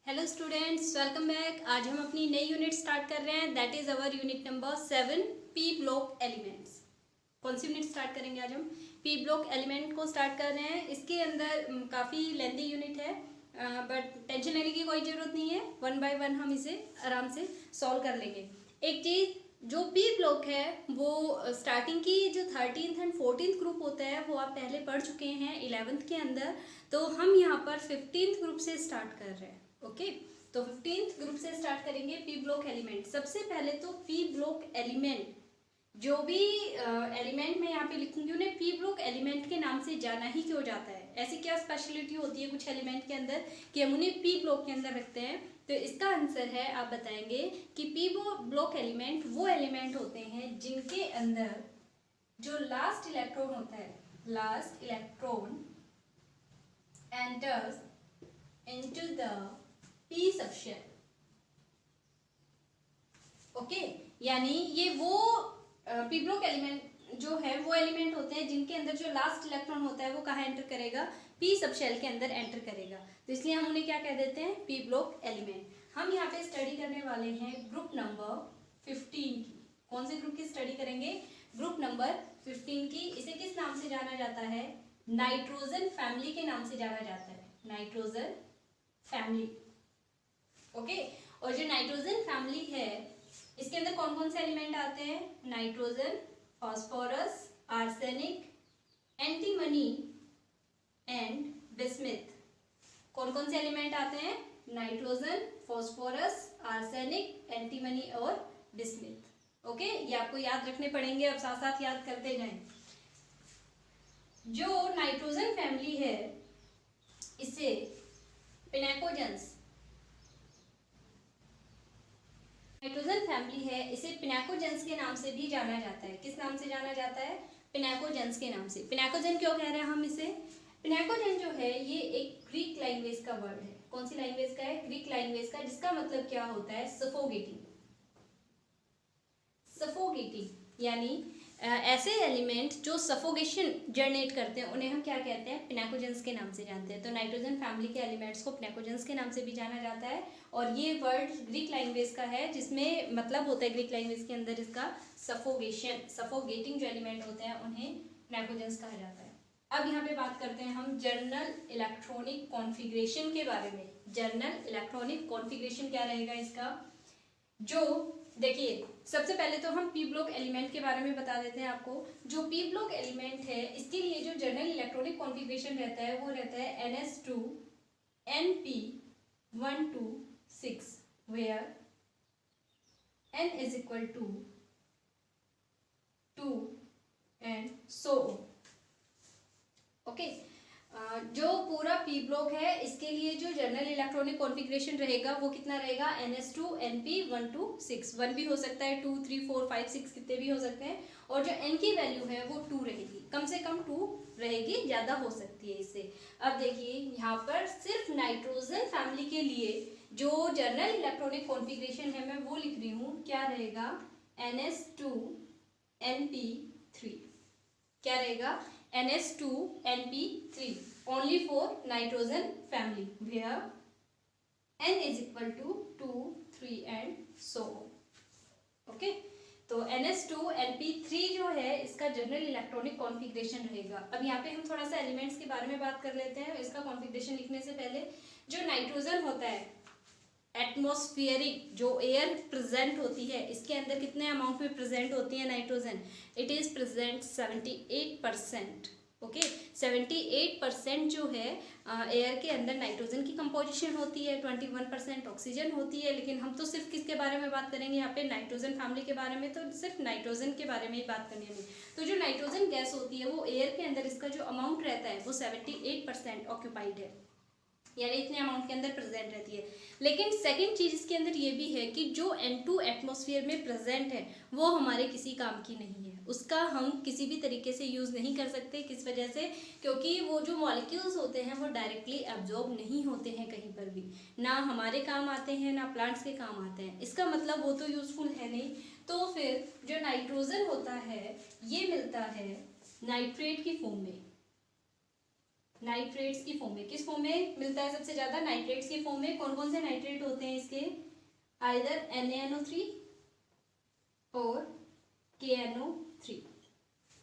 Hello students, welcome back. आज हम अपनी नई यूनिट स्टार्ट कर रहे हैं, that is our unit number 7, P block elements. कौन सी यूनिट स्टार्ट करेंगे आज हम? पी ब्लॉक एलिमेंट को स्टार्ट कर रहे हैं। इसके अंदर काफ़ी लेंथी यूनिट है, बट टेंशन लेने की कोई ज़रूरत नहीं है। वन बाय वन हम इसे आराम से सॉल्व कर लेंगे। एक चीज़, जो पी ब्लॉक है वो स्टार्टिंग की जो 13th एंड 14th ग्रुप होता है वो आप पहले पढ़ चुके हैं 11th के अंदर। तो हम यहाँ पर 15th ग्रुप से स्टार्ट कर रहे हैं। ओके, तो 15th ग्रुप से स्टार्ट करेंगे पी ब्लॉक एलिमेंट। सबसे पहले तो पी ब्लॉक एलिमेंट, जो भी एलिमेंट मैं यहाँ पे लिखूंगी उन्हें पी ब्लॉक एलिमेंट के नाम से जाना ही क्यों जाता है? ऐसी क्या स्पेशलिटी होती है कुछ एलिमेंट के अंदर कि हम उन्हें पी ब्लॉक के अंदर रखते हैं? तो इसका आंसर है, आप बताएंगे कि पी ब्लॉक एलिमेंट वो एलिमेंट होते हैं जिनके अंदर जो लास्ट इलेक्ट्रॉन होता है, last electron enters into the p subshell. Okay, यानी ये वो पी ब्लॉक एलिमेंट जो है वो एलिमेंट होते हैं जिनके अंदर जो लास्ट इलेक्ट्रॉन होता है वो कहाँ एंटर करेगा? पी सबशेल के अंदर एंटर करेगा। तो इसलिए हम उन्हें क्या कह देते हैं? P block element. हम यहाँ पे स्टडी करने वाले हैं ग्रुप नंबर 15 की। कौन से ग्रुप की स्टडी करेंगे? ग्रुप नंबर 15 की। इसे किस नाम से जाना जाता है? नाइट्रोजन फैमिली के नाम से जाना जाता है, नाइट्रोजन फैमिली। ओके, और जो नाइट्रोजन फैमिली है इसके अंदर कौन कौन से एलिमेंट आते हैं? Nitrogen, phosphorus, arsenic, antimony and bismuth. कौन कौन से एलिमेंट आते हैं? नाइट्रोजन, फास्फोरस, आर्सेनिक, एंटीमनी और बिस्मिथ। ओके, ये आपको याद रखने पड़ेंगे, अब साथ साथ याद करते जाएं। जो नाइट्रोजन फैमिली है इसे पिनेकोजेंस, नाइट्रोजन फैमिली है इसे पिनेकोजेंस के नाम से भी जाना जाता है। किस नाम से जाना जाता है? पिनेकोजेंस के नाम से। पिनेकोजेन क्यों कह रहे हैं हम इसे? पिनेकोजेन जो है ये एक ग्रीक लैंग्वेज का वर्ड है। कौन सी लैंग्वेज का है? ग्रीक लैंग्वेज का, जिसका मतलब क्या होता है? सफोगेटिंग। सफोगेटिंग यानी ऐसे एलिमेंट जो सफोगेशन जनरेट करते हैं उन्हें हम क्या कहते हैं? पिनेकोजेंस के नाम से जानते हैं। तो नाइट्रोजन फैमिली के एलिमेंट्स को पिनेकोजेंस के नाम से भी जाना जाता है। और ये वर्ड ग्रीक लैंग्वेज का है जिसमें मतलब होता है ग्रीक लैंग्वेज के अंदर इसका सफोगेशन, सफोगेटिंग जो एलिमेंट होते हैं उन्हें पिनेकोजेंस कहा जाता है। अब यहाँ पे बात करते हैं हम जर्नल इलेक्ट्रॉनिक कॉन्फ़िगरेशन के बारे में। जर्नल इलेक्ट्रॉनिक कॉन्फ़िगरेशन क्या रहेगा इसका? जो देखिए, सबसे पहले तो हम पी ब्लॉक एलिमेंट के बारे में बता देते हैं आपको। जो पी ब्लॉक एलिमेंट है इसके लिए जो जनरल इलेक्ट्रॉनिक कॉन्फ़िगरेशन रहता है वो रहता है NS2 NP126 where N is equal to 2 and so on। Okay, जो पूरा पी ब्लॉक है इसके लिए जो जनरल इलेक्ट्रॉनिक कॉन्फ़िगरेशन रहेगा वो कितना रहेगा? NS2 NP126। 1 भी हो सकता है, 2 3 4 5 6 कितने भी हो सकते हैं। और जो n की वैल्यू है वो 2 रहेगी, कम से कम 2 रहेगी, ज़्यादा हो सकती है इससे। अब देखिए यहाँ पर सिर्फ नाइट्रोजन फैमिली के लिए जो जनरल इलेक्ट्रॉनिक कॉन्फ़िगरेशन है मैं वो लिख रही हूँ। क्या रहेगा? NS2 NP3। क्या रहेगा? NS2 NP3 only for nitrogen family where N is equal to 2 3 and so on। Okay, तो NS2 NP3 जो है इसका जनरल इलेक्ट्रॉनिक कॉन्फ़िगरेशन रहेगा। अब यहाँ पे हम थोड़ा सा एलिमेंट्स के बारे में बात कर लेते हैं। इसका कॉन्फ़िगरेशन लिखने से पहले जो नाइट्रोजन होता है, एटमॉस्फेरिक जो एयर प्रेजेंट होती है इसके अंदर कितने अमाउंट में प्रेजेंट होती है nitrogen? It is present 78%। Okay, 78% जो है एयर के अंदर नाइट्रोजन की कंपोजिशन होती है, 21% ऑक्सीजन होती है। लेकिन हम तो सिर्फ किसके बारे में बात करेंगे यहाँ पे? नाइट्रोजन फैमिली के बारे में। तो सिर्फ नाइट्रोजन के बारे में ही बात करनी है। तो जो नाइट्रोजन गैस होती है वो एयर के अंदर इसका जो अमाउंट रहता है वो 78% ऑक्यूपाइड है, यानी इतने अमाउंट के अंदर प्रेजेंट रहती है। लेकिन सेकंड चीज इसके अंदर ये भी है कि जो N2 एटमॉस्फेयर में प्रेजेंट है वो हमारे किसी काम की नहीं है, उसका हम किसी भी तरीके से यूज़ नहीं कर सकते। किस वजह से? क्योंकि वो जो मॉलिक्यूल्स होते हैं वो डायरेक्टली एब्जॉर्ब नहीं होते हैं कहीं पर भी, ना हमारे काम आते हैं ना प्लांट्स के काम आते हैं। इसका मतलब वो तो यूजफुल है नहीं। तो फिर जो नाइट्रोजन होता है ये मिलता है नाइट्रेट की फॉर्म में। नाइट्रेट्स की फॉर्म में। किस फॉर्म में मिलता है सबसे ज्यादा? नाइट्रेट्स की फॉर्म में। कौन कौन से नाइट्रेट होते हैं इसके? आइदर NaNO3 और KNO3।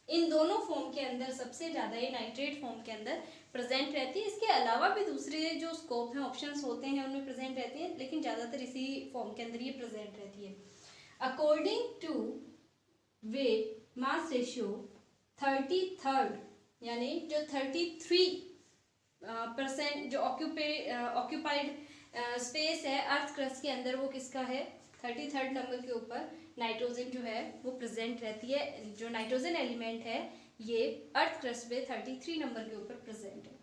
इन दोनों फॉर्म के अंदर सबसे ज्यादा ये नाइट्रेट फॉर्म के अंदर प्रेजेंट रहती है। इसके अलावा भी दूसरे जो स्कोप हैं, ऑप्शंस होते हैं, उनमें प्रेजेंट रहती है, लेकिन ज्यादातर इसी फॉर्म के अंदर ये प्रेजेंट रहती है। According to weight mass ratio 33rd, यानी जो 33% जो ऑक्यूपाइड स्पेस है अर्थ क्रस्ट के अंदर, वो किसका है? 33rd नंबर के ऊपर नाइट्रोजन जो है वो प्रेजेंट रहती है। जो नाइट्रोजन एलिमेंट है ये अर्थ क्रस्ट पे 33 नंबर के ऊपर प्रेजेंट है।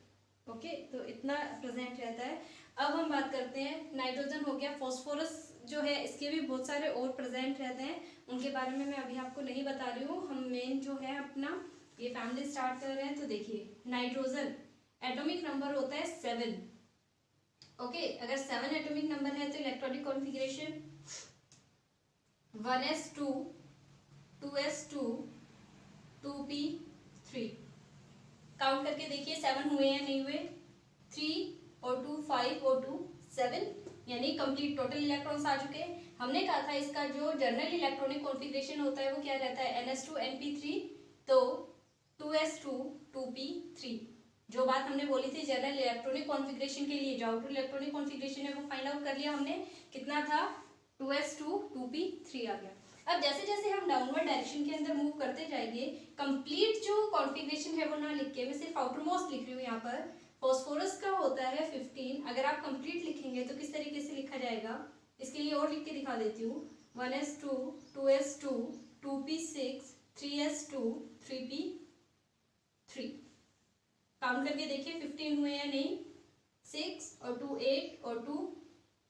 ओके, तो इतना प्रेजेंट रहता है। अब हम बात करते हैं, नाइट्रोजन हो गया, फास्फोरस जो है इसके भी बहुत सारे और प्रेजेंट रहते हैं, उनके बारे में मैं अभी आपको नहीं बता रही हूँ। हम मेन जो है अपना ये फैमिली स्टार्ट कर रहे हैं। तो देखिए, नाइट्रोजन एटॉमिक नंबर होता है 7। ओके, अगर 7 एटॉमिक नंबर है तो electronic configuration 1s2 2s2 2p3। Count करके देखिए 7 हुए या नहीं हुए? 3 और 2 5 और 2 7, यानी कंप्लीट टोटल इलेक्ट्रॉन्स आ चुके हैं। हमने कहा था इसका जो जनरल इलेक्ट्रॉनिक कॉन्फ़िगरेशन होता है वो क्या रहता है? NS2 NP3, तो 2s2 2p3। जो बात हमने बोली थी जनरल इलेक्ट्रॉनिक कॉन्फ़िगरेशन के लिए, जो आउटर इलेक्ट्रॉनिक कॉन्फ़िगरेशन है वो फाइंड आउट कर लिया हमने। कितना था? 2s2 2p3 आ गया। अब जैसे जैसे हम डाउनवर्ड डायरेक्शन के अंदर मूव करते जाएंगे, कंप्लीट जो कॉन्फ़िगरेशन है वो ना लिख के मैं सिर्फ आउटरमोस्ट लिख रही हूँ यहाँ पर। फॉस्फोरस का होता है 15। अगर आप कंप्लीट लिखेंगे तो किस तरीके से लिखा जाएगा? इसके लिए और लिख के दिखा देती हूँ। 1s2 2s2 2p6 3s2 3p3। Count करके देखिए 15 हुए या नहीं? 6 और 2 8 और 2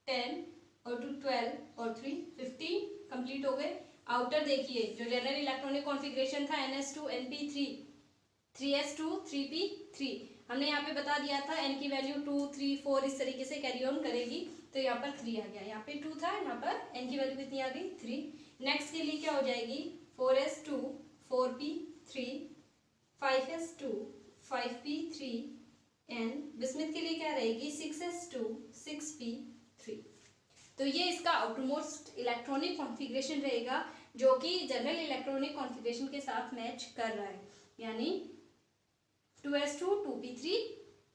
10 और 2 12 और 3 15 कंप्लीट हो गए। आउटर देखिए, जो जनरल इलेक्ट्रॉनिक कॉन्फ़िगरेशन था NS2 NP3 3s2 3p3, हमने यहाँ पे बता दिया था n की वैल्यू 2 3 4 इस तरीके से कैरी ऑन करेगी। तो यहाँ पर 3 आ गया, यहाँ पे 2 था, यहाँ पर n की वैल्यू कितनी आ गई? 3। नेक्स्ट के लिए क्या हो जाएगी? 4s2 4p3 5s2 5p3 and bismuth के लिए क्या रहेगी? 6s2 6p3। तो ये इसका आउटरमोस्ट इलेक्ट्रॉनिक कॉन्फ़िगरेशन रहेगा जो कि जनरल इलेक्ट्रॉनिक कॉन्फ़िगरेशन के साथ मैच कर रहा है, यानी 2s2 2p3,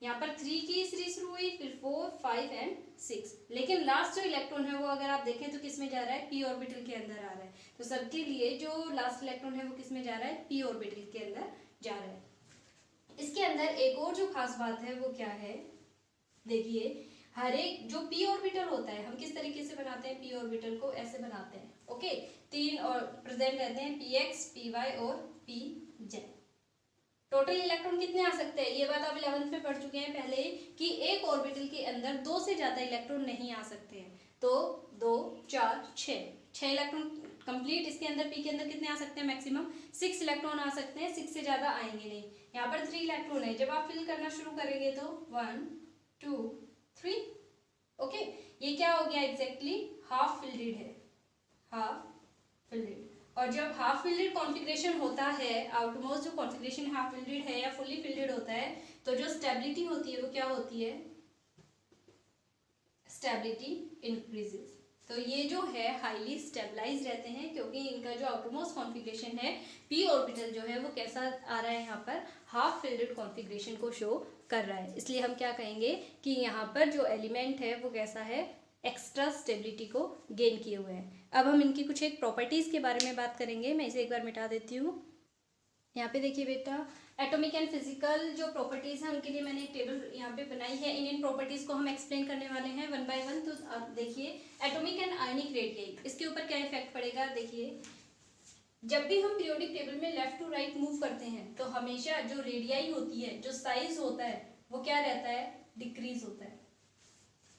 यहाँ पर 3 की सीरीज शुरू हुई, फिर 4 5 एंड 6, लेकिन लास्ट जो इलेक्ट्रॉन है वो अगर आप देखें तो किस में जा रहा है? p ऑर्बिटल के अंदर आ रहा है। तो सबके लिए जो लास्ट इलेक्ट्रॉन है वो किस में जा रहा है? p ऑर्बिटल के अंदर जा रहा है। इसके अंदर एक और जो खास बात है वो क्या है? देखिए, हर एक जो p ऑर्बिटल होता है, हम किस तरीके से बनाते हैं? p ऑर्बिटल को ऐसे बनाते हैं। ओके, 3 और प्रेजेंट रहते हैं, px py और pz। टोटल इलेक्ट्रॉन कितने आ सकते हैं? ये बात आप 11th में पढ़ चुके हैं पहले कि एक ऑर्बिटल के अंदर 2 से ज्यादा इलेक्ट्रॉन नहीं आ सकते हैं। तो 2 4 6 इलेक्ट्रॉन कंप्लीट। इसके अंदर p के अंदर कितने आ सकते हैं? मैक्सिमम 6 इलेक्ट्रॉन आ सकते हैं, 6 से ज्यादा आएंगे नहीं। यहाँ पर 3 इलेक्ट्रॉन है, जब आप फिल करना शुरू करेंगे तो 1 2 3। ओके, ये क्या हो गया? एग्जैक्टली हाफ फिल्डेड है, हाफ फिल्डेड। और जब हाफ फिल्डेड कॉन्फ़िगरेशन होता है, आउटमोस्ट जो कॉन्फ़िगरेशन हाफ फिल्डेड है या फुली फिल्डेड होता है, तो जो स्टेबिलिटी होती है वो क्या होती है? Stability increases. तो ये जो है हाईली स्टेबलाइज रहते हैं, क्योंकि इनका जो आउटरमोस्ट कॉन्फ़िगरेशन है p ऑर्बिटल जो है वो कैसा आ रहा है? यहाँ पर हाफ फिल्डेड कॉन्फ़िगरेशन को शो कर रहा है। इसलिए हम क्या कहेंगे कि यहाँ पर जो एलिमेंट है वो कैसा है? एक्स्ट्रा स्टेबिलिटी को गेन किए हुए हैं। अब हम इनकी कुछ एक प्रॉपर्टीज़ के बारे में बात करेंगे। मैं इसे एक बार मिटा देती हूँ। यहाँ पे देखिए बेटा, एटॉमिक एंड फिजिकल जो प्रॉपर्टीज़ हैं उनके लिए मैंने एक टेबल यहाँ पे बनाई है। इन प्रॉपर्टीज़ को हम एक्सप्लेन करने वाले हैं 1 बाय 1। तो आप देखिए, एटॉमिक एंड आयनिक रेडियई, इसके ऊपर क्या इफेक्ट पड़ेगा? देखिए, जब भी हम पीरियोडिक टेबल में लेफ्ट टू राइट मूव करते हैं तो हमेशा जो रेडियई होती है, जो साइज होता है, वो क्या रहता है? डिक्रीज होता है।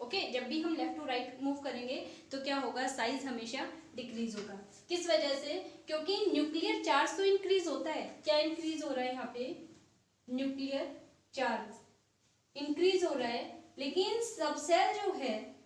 ओके, जब भी हम लेफ्ट टू राइट मूव करेंगे तो क्या होगा? साइज हमेशा डिक्रीज होगा। किस वजह से? क्योंकि न्यूक्लियर चार्ज तो इंक्रीज होता है। क्या इंक्रीज हो रहा है यहाँ पे? न्यूक्लियर चार्ज इंक्रीज हो रहा है, लेकिन सबसेल जो है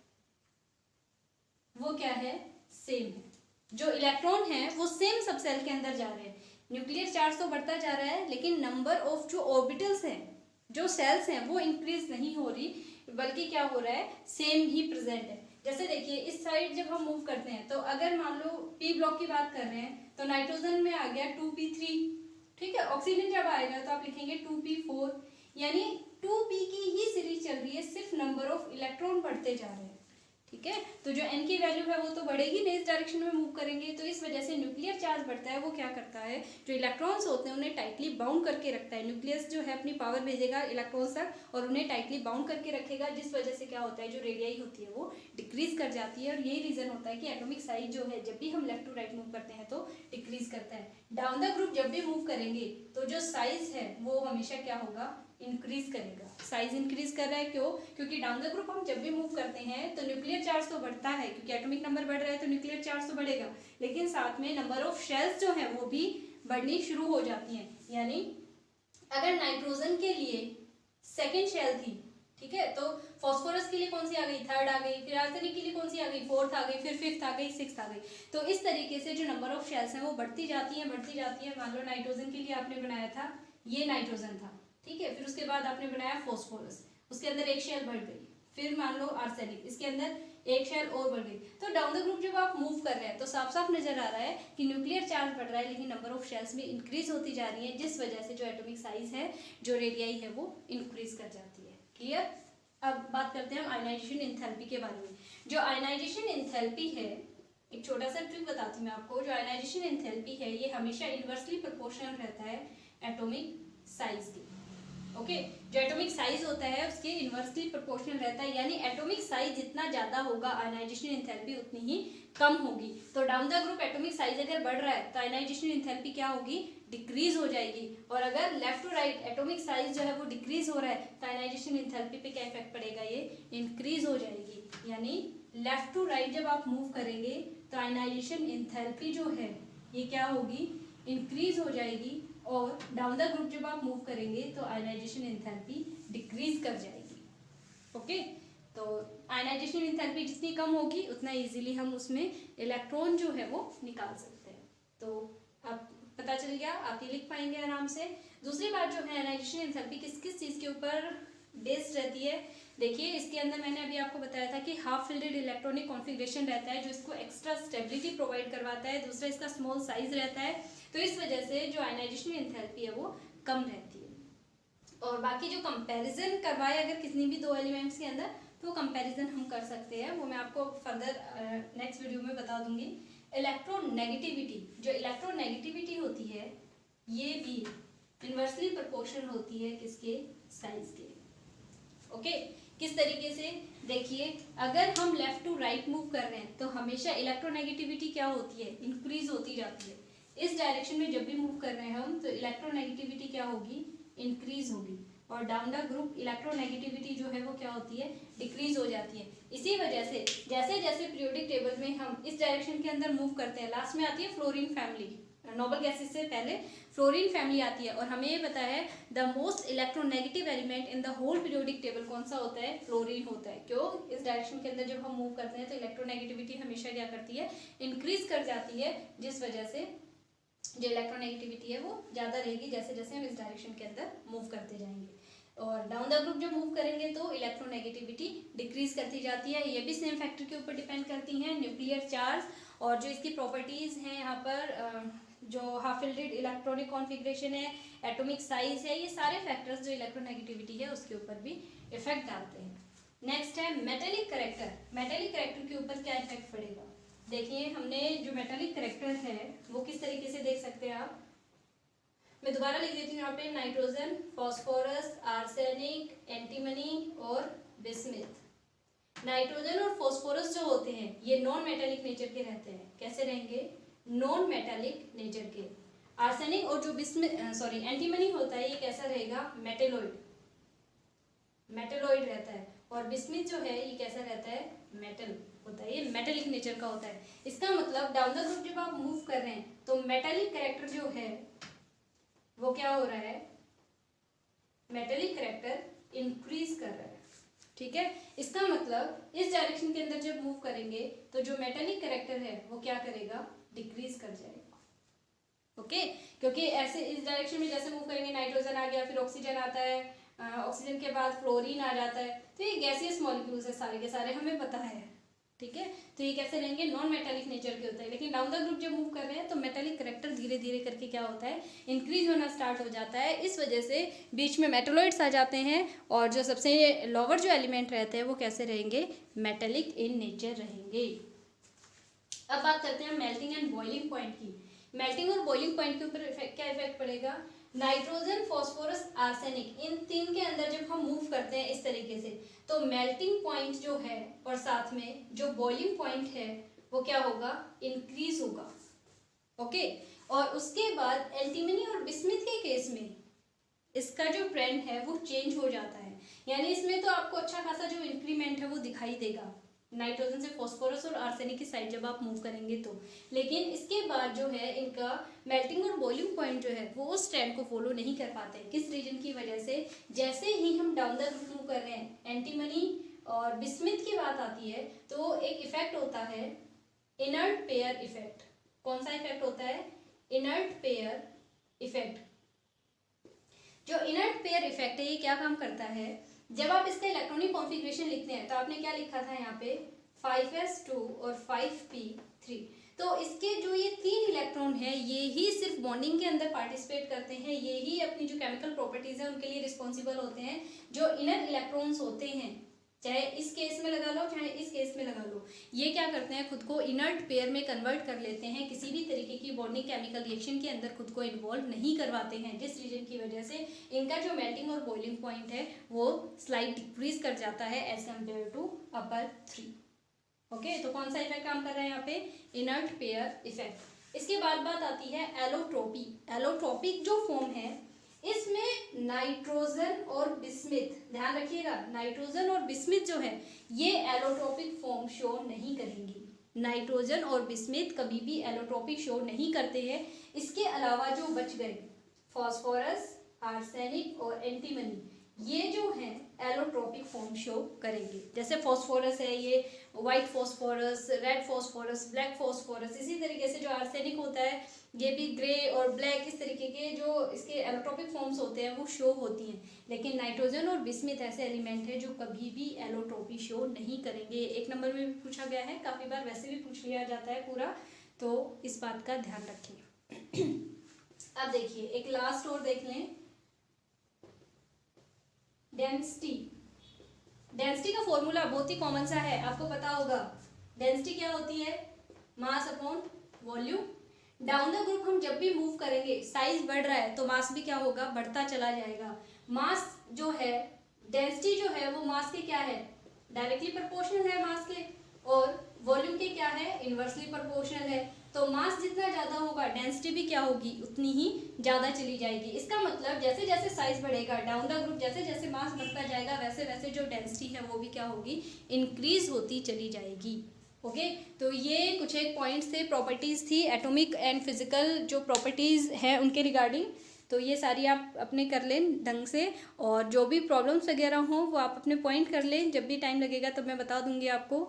वो क्या है? सेम है। जो इलेक्ट्रॉन है वो सेम सबसेल के अंदर जा रहे हैं। न्यूक्लियर चार्ज तो बढ़ता जा रहा है, लेकिन नंबर ऑफ जो ऑर्बिटल्स हैं जो सेल्स हैं वो इंक्रीज नहीं हो रही, बल्कि क्या हो रहा है, सेम ही प्रेजेंट है। जैसे देखिए इस साइड जब हम मूव करते हैं तो अगर मान लो पी ब्लॉक की बात कर रहे हैं तो नाइट्रोजन में आ गया 2p3, ठीक है। ऑक्सीजन जब आएगा तो आप लिखेंगे 2p4, यानी 2p की ही सीरीज चल रही है, सिर्फ नंबर ऑफ इलेक्ट्रॉन बढ़ते जा रहे हैं, ठीक है। तो जो n की वैल्यू है वो तो बढ़ेगी नहीं, इस डायरेक्शन में मूव करेंगे, तो इस वजह से न्यूक्लियर चार्ज बढ़ता है। वो क्या करता है, जो इलेक्ट्रॉन्स होते हैं उन्हें टाइटली बाउंड करके रखता है। न्यूक्लियस जो है अपनी पावर भेजेगा इलेक्ट्रॉन्स तक और उन्हें टाइटली बाउंड करके रखेगा, जिस वजह से क्या होता है, जो रेडियाई होती है वो डिक्रीज कर जाती है। और यही रीजन होता है कि एटॉमिक साइज जो है जब भी हम लेफ्ट टू राइट मूव करते हैं तो डिक्रीज करता है। डाउन द ग्रुप जब भी मूव करेंगे तो जो साइज है वो हमेशा क्या होगा, इंक्रीज करेगा। साइज इंक्रीज कर रहा है, क्यों, क्योंकि डाउन द ग्रुप हम जब भी मूव करते हैं तो न्यूक्लियर चार्ज तो बढ़ता है, क्योंकि एटॉमिक नंबर बढ़ रहा है तो न्यूक्लियर चार्ज तो बढ़ेगा, लेकिन साथ में नंबर ऑफ शेल्स जो है वो भी बढ़नी शुरू हो जाती हैं। यानी अगर नाइट्रोजन के लिए सेकेंड शेल थी, ठीक है, तो फॉस्फोरस के लिए कौन सी आ गई, थर्ड आ गई, फिर आर्सेनिक के लिए कौन सी आ गई, फोर्थ आ गई, फिर फिफ्थ आ गई, सिक्स्थ आ गई। तो इस तरीके से जो नंबर ऑफ शेल्स हैं वो बढ़ती जाती हैं, बढ़ती जाती हैं। मान लो नाइट्रोजन के लिए आपने बनाया था, ये नाइट्रोजन था, ठीक है, फिर उसके बाद आपने बनाया फॉस्फोरस, उसके अंदर एक शेल बढ़ गई, फिर मान लो आर्सेनिक, इसके अंदर एक शेल और बढ़ गई। तो डाउन द ग्रुप जब आप मूव कर रहे हैं तो साफ साफ नजर आ रहा है कि न्यूक्लियर चार्ज बढ़ रहा है, लेकिन नंबर ऑफ शेल्स भी इंक्रीज होती जा रही है, जिस वजह से जो एटॉमिक साइज है, जो रेडियाई है, वो इंक्रीज कर जाती है। क्लियर। अब बात करते हैं हम आयनाइजेशन एंथैल्पी के बारे में। जो आयनाइजेशन एंथैल्पी है, एक छोटा सा ट्रिक बताती हूँ मैं आपको। जो आयनाइजेशन एंथैल्पी है ये हमेशा इनवर्सली प्रोपोर्शनल रहता है एटॉमिक साइज के। ओके, जो एटॉमिक साइज होता है उसके इनवर्सली प्रोपोर्शनल रहता है, यानी एटॉमिक साइज जितना ज्यादा होगा आयनाइजेशन एंथैल्पी उतनी ही कम होगी। तो down the group atomic size अगर बढ़ रहा है तो आयनाइजेशन एंथैल्पी क्या होगी, डिक्रीज हो जाएगी। और अगर left to right atomic size जो है वो डिक्रीज हो रहा है तो आयनाइजेशन एंथैल्पी पे क्या इफेक्ट पड़ेगा, ये इंक्रीज हो जाएगी। यानी लेफ्ट टू राइट जब आप मूव करेंगे तो आयनाइजेशन एंथैल्पी जो है ये क्या होगी, इंक्रीज हो जाएगी। और डाउन द ग्रुप जब आप मूव करेंगे तो आयनाइजेशन एंथैल्पी डिक्रीज कर जाएगी। ओके, तो आयनाइजेशन एंथैल्पी जितनी कम होगी उतना इजीली हम उसमें इलेक्ट्रॉन जो है वो निकाल सकते हैं। तो अब पता चल गया, आप ये लिख पाएंगे आराम से। दूसरी बात जो है, आयनाइजेशन एंथैल्पी किस किस चीज के ऊपर बेस्ड रहती है। देखिए इसके अंदर मैंने अभी आपको बताया था कि हाफ फिल्डेड इलेक्ट्रॉनिक कॉन्फ़िगरेशन रहता है जो इसको एक्स्ट्रा स्टेबिलिटी प्रोवाइड करवाता है। दूसरा इसका स्मॉल साइज रहता है, तो इस वजह से जो आयनाइजेशन एंथैल्पी है वो कम रहती है। और बाकी जो कंपैरिजन करवाए अगर किसी भी दो एलिमेंट्स के अंदर, तो कंपैरिजन हम कर सकते हैं, वो मैं आपको फर्दर नेक्स्ट वीडियो में बता दूंगी। इलेक्ट्रोनेगेटिविटी, जो इलेक्ट्रोनेगेटिविटी होती है ये भी इनवर्सली प्रोपोर्शनल होती है किसके, साइज के। ओके, किस तरीके से, देखिए अगर हम लेफ्ट टू राइट मूव कर रहे हैं तो हमेशा इलेक्ट्रोनेगेटिविटी क्या होती है, इंक्रीज होती जाती है। इस डायरेक्शन में जब भी मूव कर रहे हैं हम तो इलेक्ट्रोनेगेटिविटी क्या होगी, इंक्रीज होगी। और डाउन द ग्रुप इलेक्ट्रोनेगेटिविटी जो है वो क्या होती है, डिक्रीज हो जाती है। इसी वजह से जैसे जैसे पीरियोडिक टेबल में हम इस डायरेक्शन के अंदर मूव करते हैं, लास्ट में आती है फ्लोरीन फैमिली, नोबल गैसेस से पहले फ्लोरीन फैमिली आती है। और हमें ये पता है the most electronegative element in the whole periodic table कौन सा होता है, फ्लोरीन होता है। क्यों, इस डायरेक्शन के अंदर जब हम मूव करते हैं तो इलेक्ट्रोनेगेटिविटी हमेशा क्या करती है, इंक्रीज कर जाती है, जिस वजह से जो इलेक्ट्रोनेगेटिविटी है वो ज़्यादा रहेगी जैसे जैसे हम इस डायरेक्शन के अंदर मूव करते जाएंगे। और डाउन द ग्रुप जब मूव करेंगे तो इलेक्ट्रोनेगेटिविटी डिक्रीज करती जाती है। ये भी सेम फैक्टर के ऊपर डिपेंड करती हैं, न्यूक्लियर चार्ज और जो इसकी प्रॉपर्टीज़ हैं यहाँ पर, जो हाफ फिल्डेड इलेक्ट्रॉनिक कॉन्फ़िगरेशन है, एटॉमिक साइज है, ये सारे फैक्टर्स जो इलेक्ट्रोनेगेटिविटी है उसके ऊपर भी इफेक्ट डालते हैं। नेक्स्ट है मेटेलिक करेक्टर। मेटेलिक करेक्टर के ऊपर क्या इफेक्ट पड़ेगा, देखिए हमने जो मेटेलिक करेक्टर है वो किस तरीके से देख सकते हैं आप, मैं दोबारा लिख देती हूँ यहाँ पे, नाइट्रोजन, फॉस्फोरस, आर्सेनिक, एंटीमनी और बिस्मिथ। नाइट्रोजन और फॉस्फोरस जो होते हैं ये नॉन मेटेलिक नेचर के रहते हैं। कैसे रहेंगे, नॉन मेटेलिक नेचर के। आर्सेनिक और जो एंटीमनी होता है ये कैसा रहेगा, मेटेलॉइड, मेटेलॉइड रहता है। और बिस्मिथ जो है ये कैसा रहता है, मेटल होता है, ये मेटेलिक नेचर का होता है। इसका मतलब डाउन द ग्रुप जब आप मूव कर रहे हैं तो मेटेलिक कैरेक्टर जो है वो क्या हो रहा है, मेटेलिक कैरेक्टर इंक्रीज कर रहा है, ठीक है। इसका मतलब इस डायरेक्शन के अंदर जब मूव करेंगे तो जो मेटेलिक कैरेक्टर है वो क्या करेगा, डिक्रीज कर जाएगा। ओके, क्योंकि ऐसे इस डायरेक्शन में जैसे मूव करेंगे नाइट्रोजन आ गया, फिर ऑक्सीजन आता है, ऑक्सीजन के बाद फ्लोरीन आ जाता है। तो ये गैसियस मॉलिक्यूल्स है सारे के सारे, हमें पता है, ठीक है। तो ये कैसे रहेंगे, नॉन मेटालिक नेचर के होते हैं। लेकिन डाउन द ग्रुप जब मूव कर रहे हैं तो मेटालिक करेक्टर धीरे धीरे करके क्या होता है, इंक्रीज होना स्टार्ट हो जाता है। इस वजह से बीच में मेटोलॉइड्स आ जाते हैं और जो सबसे लोअर जो एलिमेंट रहते हैं वो कैसे रहेंगे, मेटालिक इन नेचर रहेंगे। अब बात करते हैं मेल्टिंग एंड बॉइलिंग पॉइंट की। मेल्टिंग और बॉइलिंग पॉइंट के ऊपर क्या इफेक्ट पड़ेगा, नाइट्रोजन, फॉस्फोरस, आर्सेनिक, इन तीन के अंदर जब हम मूव करते हैं इस तरीके से, तो मेल्टिंग पॉइंट जो है और साथ में जो बॉइलिंग पॉइंट है वो क्या होगा, इंक्रीज होगा। ओके, और उसके बाद एंटीमनी और बिस्मिथ के केस में इसका जो ट्रेंड है वो चेंज हो जाता है। यानी इसमें तो आपको अच्छा खासा जो इंक्रीमेंट है वो दिखाई देगा नाइट्रोजन से फॉस्फोरस और आर्सेनिक की साइड जब आप मूव करेंगे तो। लेकिन इसके बाद जो है इनका मेल्टिंग और बॉइलिंग पॉइंट जो है वो उस ट्रेंड को फॉलो नहीं कर पाते। किस रीजन की वजह से, जैसे ही हम डाउन द रूट मूव कर रहे हैं, एंटीमनी और बिस्मिथ की बात आती है तो एक इफेक्ट होता है इनर्ट पेयर इफेक्ट। कौन सा इफेक्ट होता है, इनर्ट पेयर इफेक्ट। जो इनर्ट पेयर इफेक्ट है ये क्या काम करता है, जब आप इसका इलेक्ट्रॉनिक कॉन्फ़िगरेशन लिखते हैं तो आपने क्या लिखा था यहाँ पे 5s2 और 5p3। तो इसके जो ये तीन इलेक्ट्रॉन है ये ही सिर्फ बॉन्डिंग के अंदर पार्टिसिपेट करते हैं, ये ही अपनी जो केमिकल प्रॉपर्टीज है उनके लिए रिस्पॉन्सिबल होते हैं। जो इनर इलेक्ट्रॉन्स होते हैं, चाहे इस केस में लगा लो चाहे इस केस में लगा लो, ये क्या करते हैं, खुद को इनर्ट पेयर में कन्वर्ट कर लेते हैं, किसी भी तरीके की बॉन्डिंग केमिकल रिएक्शन के अंदर खुद को इन्वॉल्व नहीं करवाते हैं। जिस रीजन की वजह से इनका जो मेल्टिंग और बॉइलिंग पॉइंट है वो स्लाइट डिक्रीज कर जाता है as compare to upper 3। Okay, तो कौन सा इफेक्ट काम कर रहा है यहाँ पे, इनर्ट पेयर इफेक्ट। इसके बाद बात आती है एलोट्रोपी। एलोट्रोपिक जो फॉर्म है इसमें नाइट्रोजन और बिस्मिथ, ध्यान रखिएगा, नाइट्रोजन और बिस्मिथ जो है ये एलोट्रोपिक फॉर्म शो नहीं करेंगी। नाइट्रोजन और बिस्मिथ कभी भी एलोट्रोपिक शो नहीं करते हैं। इसके अलावा जो बच गए फॉस्फोरस, आर्सेनिक और एंटीमनी, ये जो है एलोट्रोपिक फॉर्म शो करेंगे। जैसे फॉस्फोरस है ये white phosphorus, red phosphorus, black phosphorus. इसी तरीके से जो आर्सेनिक होता है ये भी ग्रे और ब्लैक, इस तरीके के जो इसके एलोट्रोपिक फॉर्म्स होते हैं वो शो होती हैं। लेकिन नाइट्रोजन और बिस्मिथ ऐसे एलिमेंट है जो कभी भी एलोट्रोपी शो नहीं करेंगे। 1 नंबर में भी पूछा गया है, काफ़ी बार वैसे भी पूछ लिया जाता है पूरा, तो इस बात का ध्यान रखें। अब देखिए एक लास्ट और देख लें, डेंसिटी। डेंसिटी का फॉर्मूला बहुत ही कॉमन सा है, आपको पता होगा। डेंसिटी क्या होती है, mass upon volume. Down the group हम जब भी मूव करेंगे, साइज बढ़ रहा है तो मास भी क्या होगा, बढ़ता चला जाएगा। मास जो है, डेंसिटी जो है वो मास के क्या है, डायरेक्टली प्रोपोर्शनल है मास के, और वॉल्यूम के क्या है, इनवर्सली प्रोपोर्शनल है। तो मास जितना ज्यादा होगा डेंसिटी भी क्या होगी, उतनी ही ज्यादा चली जाएगी। इसका मतलब जैसे जैसे साइज बढ़ेगा डाउन द ग्रुप, जैसे जैसे मास बढ़ता जाएगा वैसे वैसे जो डेंसिटी है वो भी क्या होगी, इंक्रीज होती चली जाएगी। ओके, तो ये कुछ एक पॉइंट्स थे, प्रॉपर्टीज थी एटॉमिक एंड फिजिकल जो प्रॉपर्टीज है उनके रिगार्डिंग। तो ये सारी आप अपने कर लें ढंग से, और जो भी प्रॉब्लम्स वगैरह हों वो आप अपने पॉइंट कर लें। जब भी टाइम लगेगा तब मैं बता दूंगी आपको।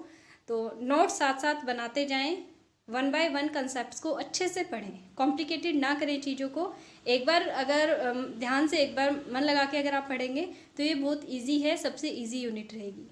तो नोट्स साथ साथ बनाते जाएं, 1 बाय 1 कंसेप्ट्स को अच्छे से पढ़ें, कॉम्प्लिकेटेड ना करें चीज़ों को। एक बार अगर ध्यान से एक बार मन लगा के अगर आप पढ़ेंगे तो ये बहुत इजी है, सबसे इजी यूनिट रहेगी।